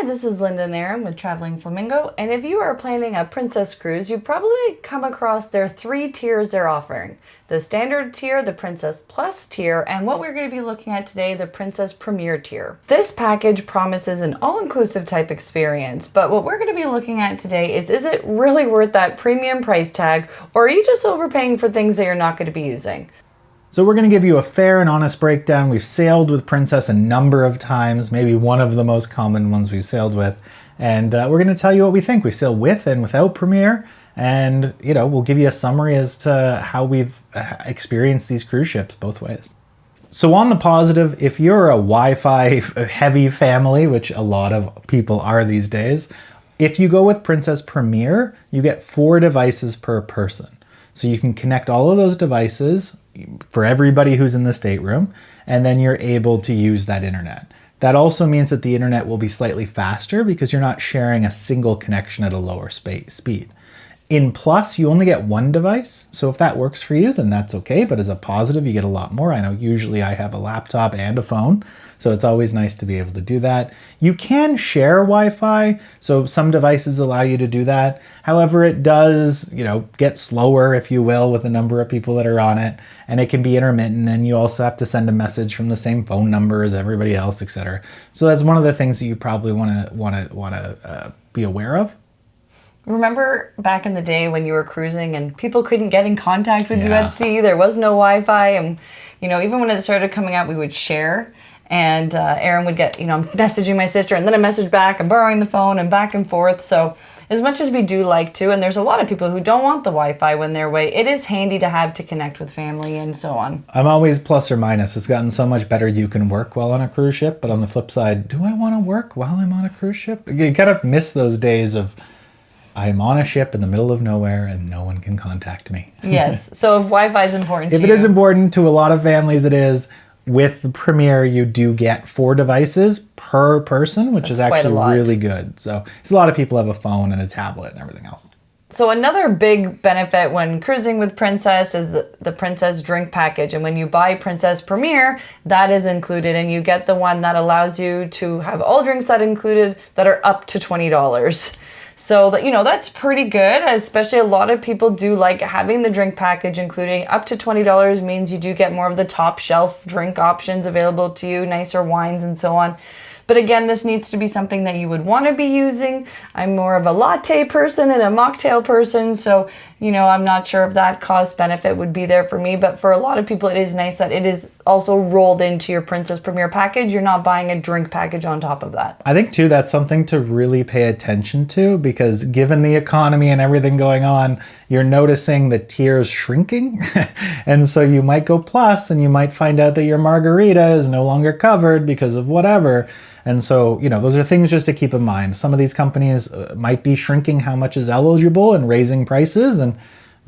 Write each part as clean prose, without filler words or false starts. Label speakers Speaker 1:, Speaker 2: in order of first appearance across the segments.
Speaker 1: this is Linda and Aaron with Traveling Flamingo, and if you are planning a princess cruise, you've probably come across their 3 tiers they're offering. The standard tier, the Princess Plus tier, and what we're going to be looking at today, the Princess Premier tier. This package promises an all-inclusive type experience, but what we're going to be looking at today is it really worth that premium price tag, or are you just overpaying for things that you're not going to be using?
Speaker 2: So we're going to give you a fair and honest breakdown. We've sailed with Princess a number of times, maybe one of the most common ones we've sailed with. And we're going to tell you what we think. We sail with and without Premier. And, we'll give you a summary as to how we've experienced these cruise ships both ways. So on the positive, if you're a Wi-Fi heavy family, which a lot of people are these days, if you go with Princess Premier, you get 4 devices per person. So you can connect all of those devices for everybody who's in the stateroom, and then you're able to use that internet. That also means that the internet will be slightly faster because you're not sharing a single connection at a lower speed. In Plus, you only get 1 device, so if that works for you, then that's okay, but as a positive, you get a lot more. I know usually I have a laptop and a phone, so it's always nice to be able to do that. You can share Wi-Fi, so some devices allow you to do that. However, it does, get slower, if you will, with the number of people that are on it, and it can be intermittent, and you also have to send a message from the same phone number as everybody else, etc. So that's one of the things that you probably want to be aware of.
Speaker 1: Remember back in the day when you were cruising and people couldn't get in contact with you at sea? There was no Wi-Fi, and even when it started coming out, we would share. And Aaron would get, I'm messaging my sister, and then I message back, I'm borrowing the phone, and back and forth. So as much as we do like to, and there's a lot of people who don't want the Wi-Fi when they're away, it is handy to have to connect with family and so on.
Speaker 2: I'm always plus or minus. It's gotten so much better you can work while on a cruise ship, but on the flip side, do I want to work while I'm on a cruise ship? You kind of miss those days of I'm on a ship in the middle of nowhere and no one can contact me.
Speaker 1: Yes, so if Wi-Fi is important to you.
Speaker 2: If it is important to a lot of families, it is. With Premier, you do get 4 devices per person, which is actually really good. So a lot of people have a phone and a tablet and everything else.
Speaker 1: So another big benefit when cruising with Princess is the Princess drink package. And when you buy Princess Premier, that is included. And you get the one that allows you to have all drinks that included that are up to $20. So that's pretty good, especially a lot of people do like having the drink package, including up to $20 means you do get more of the top shelf drink options available to you, nicer wines and so on. But again, this needs to be something that you would want to be using. I'm more of a latte person and a mocktail person, so I'm not sure if that cost benefit would be there for me, but for a lot of people it is nice that it is also rolled into your Princess Premier package. You're not buying a drink package on top of that.
Speaker 2: I think too that's something to really pay attention to, because given the economy and everything going on, you're noticing the tiers shrinking. And so you might go Plus and you might find out that your margarita is no longer covered because of whatever. And so, those are things just to keep in mind. Some of these companies might be shrinking how much is eligible and raising prices, and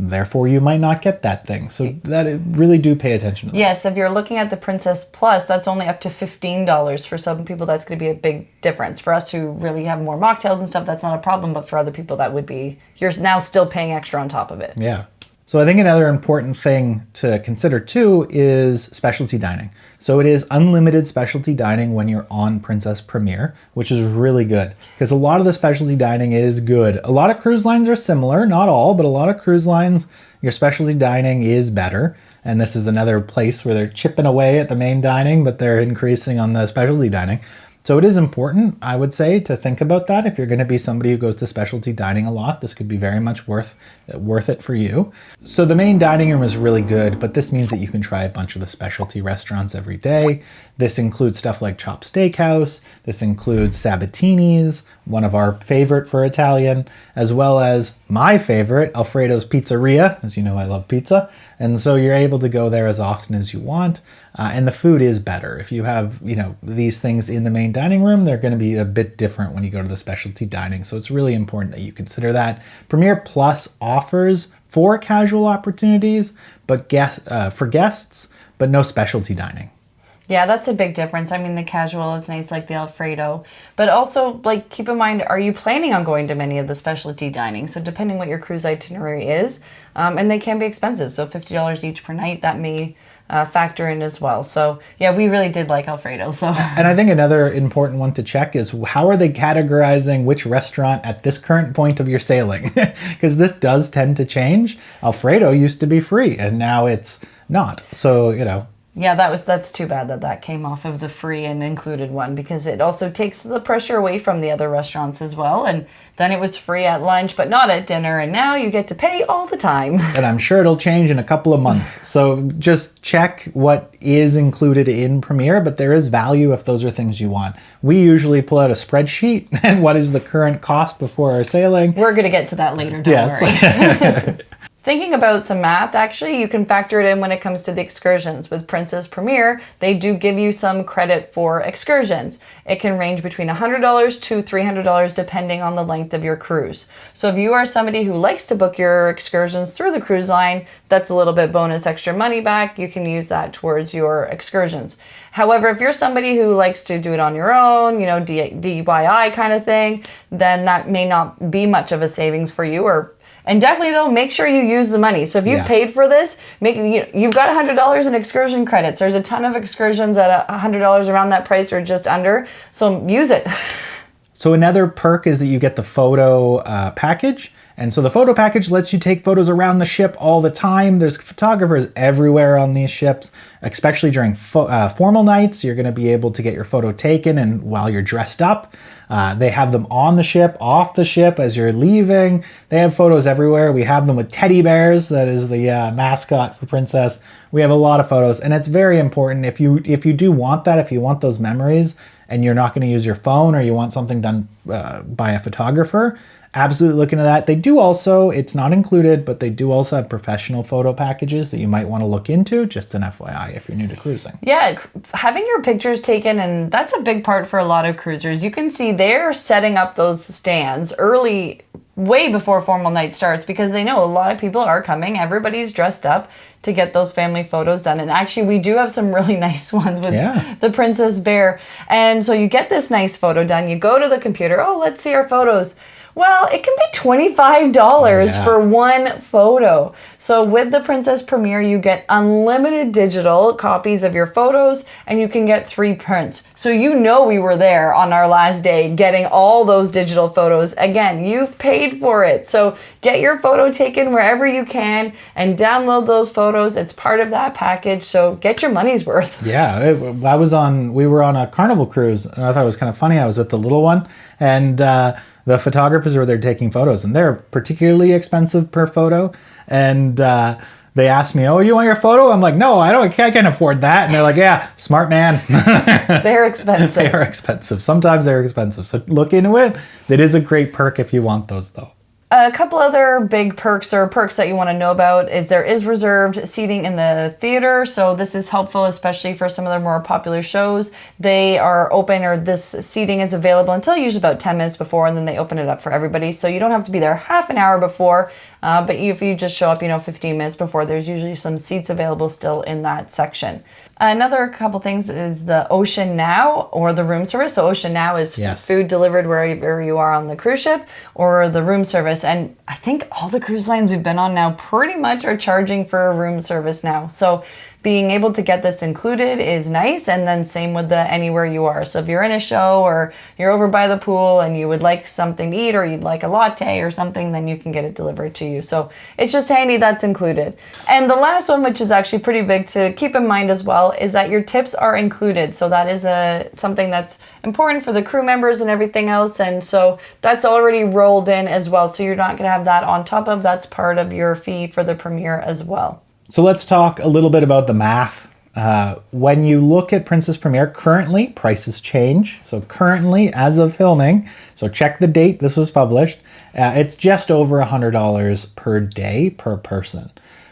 Speaker 2: therefore you might not get that thing. So that really do pay attention to that.
Speaker 1: Yes, if you're looking at the Princess Plus, that's only up to $15. For some people, that's going to be a big difference. For us who really have more mocktails and stuff, that's not a problem. But for other people, that would be, you're now still paying extra on top of it.
Speaker 2: Yeah. So I think another important thing to consider too is specialty dining. So it is unlimited specialty dining when you're on Princess Premier, which is really good because a lot of the specialty dining is good. A lot of cruise lines are similar, not all, but a lot of cruise lines, your specialty dining is better. And this is another place where they're chipping away at the main dining, but they're increasing on the specialty dining. So it is important, I would say, to think about that. If you're going to be somebody who goes to specialty dining a lot, this could be very much worth it for you. So the main dining room is really good, but this means that you can try a bunch of the specialty restaurants every day. This includes stuff like Chop Steakhouse. This includes Sabatini's, one of our favorite for Italian, as well as my favorite, Alfredo's Pizzeria. As you know, I love pizza. And so you're able to go there as often as you want. And the food is better. If you have, these things in the main dining room, they're going to be a bit different when you go to the specialty dining. So it's really important that you consider that. Premier Plus offers 4 casual opportunities, but for guests, but no specialty dining.
Speaker 1: Yeah, that's a big difference. I mean, the casual is nice, like the Alfredo. But also, keep in mind, are you planning on going to many of the specialty dining? So depending what your cruise itinerary is, and they can be expensive. So $50 each per night, that may factor in as well. So yeah, we really did like Alfredo. So
Speaker 2: And I think another important one to check is how are they categorizing which restaurant at this current point of your sailing? Because this does tend to change. Alfredo used to be free and now it's not. So, you know.
Speaker 1: Yeah, that's too bad that came off of the free and included one, because it also takes the pressure away from the other restaurants as well. And then it was free at lunch, but not at dinner. And now you get to pay all the time.
Speaker 2: And I'm sure it'll change in a couple of months. So just check what is included in Premier, but there is value if those are things you want. We usually pull out a spreadsheet and what is the current cost before our sailing.
Speaker 1: We're going to get to that later, don't worry. Thinking about some math, actually, you can factor it in when it comes to the excursions. With Princess Premier, they do give you some credit for excursions. It can range between $100 to $300 depending on the length of your cruise. So if you are somebody who likes to book your excursions through the cruise line, that's a little bit bonus extra money back. You can use that towards your excursions. However, if you're somebody who likes to do it on your own, you know, DIY kind of thing, then that may not be much of a savings for you. And definitely, though, make sure you use the money. So if you've paid for this, you've got $100 in excursion credits. There's a ton of excursions at $100 around that price or just under. So use it.
Speaker 2: So another perk is that you get the photo package. And so the photo package lets you take photos around the ship all the time. There's photographers everywhere on these ships, especially during formal nights. You're going to be able to get your photo taken and while you're dressed up. They have them on the ship, off the ship, as you're leaving. They have photos everywhere. We have them with teddy bears. That is the mascot for Princess. We have a lot of photos, and it's very important. If you do want that, if you want those memories, and you're not going to use your phone, or you want something done by a photographer, absolutely look into that. They do also, it's not included, but they do also have professional photo packages that you might want to look into, just an FYI if you're new to cruising.
Speaker 1: Yeah, having your pictures taken, and that's a big part for a lot of cruisers. You can see they're setting up those stands early, way before formal night starts, because they know a lot of people are coming. Everybody's dressed up to get those family photos done. And actually, we do have some really nice ones with the Princess Bear. And so you get this nice photo done. You go to the computer. Oh, let's see our photos. Well, it can be $25 for one photo. So with the Princess Premier, you get unlimited digital copies of your photos, and you can get 3 prints. So you know we were there on our last day getting all those digital photos. Again, you've paid for it. So get your photo taken wherever you can and download those photos. It's part of that package. So get your money's worth.
Speaker 2: Yeah, we were on a Carnival cruise, and I thought it was kind of funny. I was with the little one, and the photographers were there taking photos, and they're particularly expensive per photo. And they asked me, "Oh, you want your photo?" I'm like, "No, I can't afford that." And they're like, "Yeah, smart man."
Speaker 1: They're expensive.
Speaker 2: They are expensive. Sometimes they're expensive. So look into it. It is a great perk if you want those, though.
Speaker 1: A couple other big perks that you want to know about is there is reserved seating in the theater. So this is helpful, especially for some of the more popular shows. They are open, or this seating is available until usually about 10 minutes before, and then they open it up for everybody. So you don't have to be there half an hour before, but if you just show up, 15 minutes before, there's usually some seats available still in that section. Another couple things is the Ocean Now or the room service. So Ocean Now is food delivered wherever you are on the cruise ship, or the room service. And I think all the cruise lines we've been on now pretty much are charging for a room service now. So being able to get this included is nice. And then same with the anywhere you are. So if you're in a show or you're over by the pool and you would like something to eat, or you'd like a latte or something, then you can get it delivered to you. So it's just handy that's included. And the last one, which is actually pretty big to keep in mind as well, is that your tips are included. So that is something that's important for the crew members and everything else. And so that's already rolled in as well. So you're not going to have that on top of, that's part of your fee for the Premier as well.
Speaker 2: So let's talk a little bit about the math. When you look at Princess Premier, currently prices change. So currently, as of filming, so check the date this was published, it's just over $100 per day per person.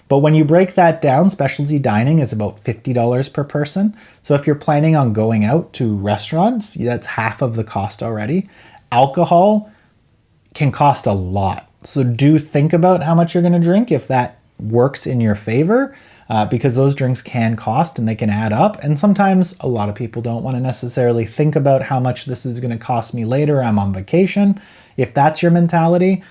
Speaker 2: But when you break that down, specialty dining is about $50 per person. So if you're planning on going out to restaurants, that's half of the cost already. Alcohol can cost a lot. So do think about how much you're going to drink if that works in your favor, because those drinks can cost and they can add up. And sometimes a lot of people don't want to necessarily think about how much this is going to cost me later. I'm on vacation. If that's your mentality,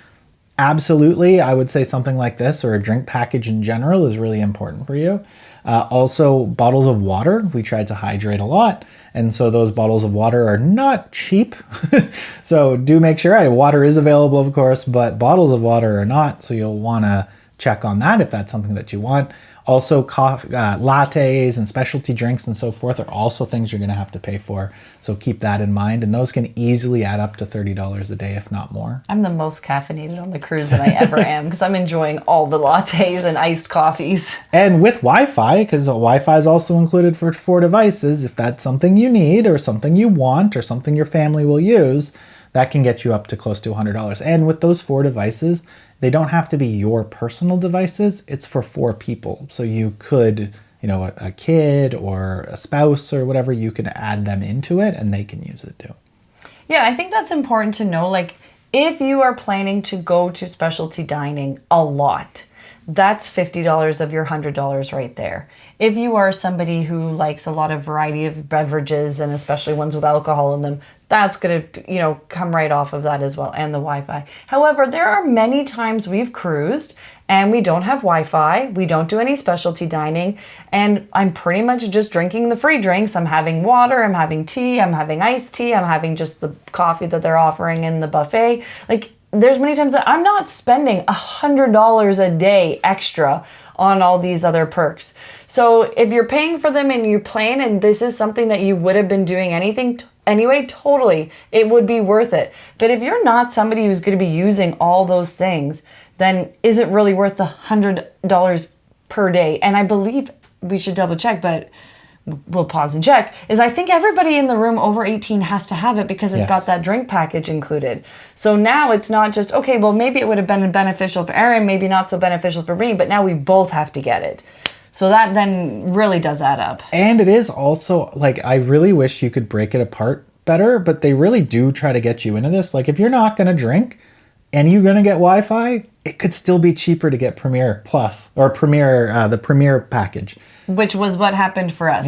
Speaker 2: Absolutely, I would say something like this or a drink package in general is really important for you. Also, bottles of water. We tried to hydrate a lot, and so those bottles of water are not cheap. So do make sure, water is available, of course, but bottles of water are not, so you'll want to check on that if that's something that you want. Also, coffee, lattes and specialty drinks and so forth are also things you're going to have to pay for. So keep that in mind. And those can easily add up to $30 a day, if not more.
Speaker 1: I'm the most caffeinated on the cruise than I ever am because I'm enjoying all the lattes and iced coffees.
Speaker 2: And with Wi-Fi, because Wi-Fi is also included for 4 devices, if that's something you need or something you want or something your family will use, that can get you up to close to $100. And with those 4 devices, they don't have to be your personal devices. It's for 4 people. So you could, a kid or a spouse or whatever, you can add them into it and they can use it too.
Speaker 1: Yeah, I think that's important to know. Like, if you are planning to go to specialty dining a lot, that's $50 of your $100 right there. If you are somebody who likes a lot of variety of beverages and especially ones with alcohol in them, that's going to, come right off of that as well, and the Wi-Fi. However, there are many times we've cruised and we don't have Wi-Fi, we don't do any specialty dining, and I'm pretty much just drinking the free drinks. I'm having water, I'm having tea, I'm having iced tea, I'm having just the coffee that they're offering in the buffet. Like, there's many times that I'm not spending $100 a day extra on all these other perks. So if you're paying for them and you plan and this is something that you would have been doing anyway, totally, it would be worth it. But if you're not somebody who's going to be using all those things, then is it really worth the $100 per day? And I believe we should double check, but we'll pause and check, is I think everybody in the room over 18 has to have it because it's got that drink package included. So now it's not just, okay, well, maybe it would have been beneficial for Aaron, maybe not so beneficial for me, but now we both have to get it. So that then really does add up. And
Speaker 2: it is also, like, I really wish you could break it apart better, but they really do try to get you into this. Like, if you're not going to drink and you're going to get Wi-Fi, it could still be cheaper to get Premier Plus or the Premier package.
Speaker 1: Which was what happened for us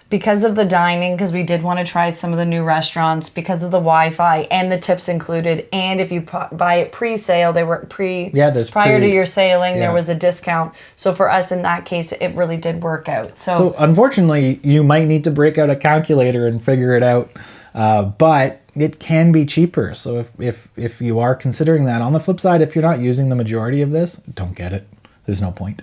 Speaker 1: because of the dining, because we did want to try some of the new restaurants, because of the Wi-Fi and the tips included. And if you buy it pre-sale, they were prior to your sailing, there was a discount. So for us in that case, it really did work out.
Speaker 2: So unfortunately, you might need to break out a calculator and figure it out. But it can be cheaper. So if you are considering that, on the flip side, if you're not using the majority of this, don't get it. There's no point.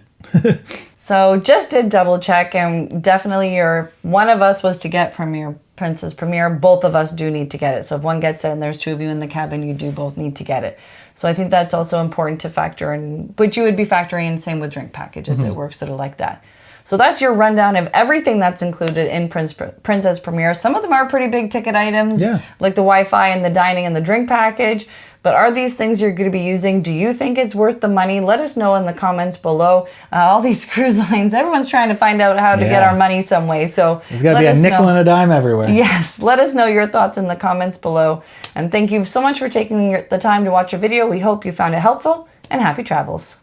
Speaker 1: So just did double check, and definitely one of us was to get Princess Premier. Both of us do need to get it. So if one gets it and there's 2 of you in the cabin, you do both need to get it. So I think that's also important to factor in, but you would be factoring in, same with drink packages. It works sort of like that. So that's your rundown of everything that's included in Princess Premier. Some of them are pretty big ticket items, like the Wi-Fi and the dining and the drink package. But are these things you're going to be using? Do you think it's worth the money? Let us know in the comments below. All these cruise lines, everyone's trying to find out how to get our money some way. So
Speaker 2: there's got to be a nickel and a dime everywhere.
Speaker 1: Yes, let us know your thoughts in the comments below. And thank you so much for taking the time to watch our video. We hope you found it helpful, and happy travels.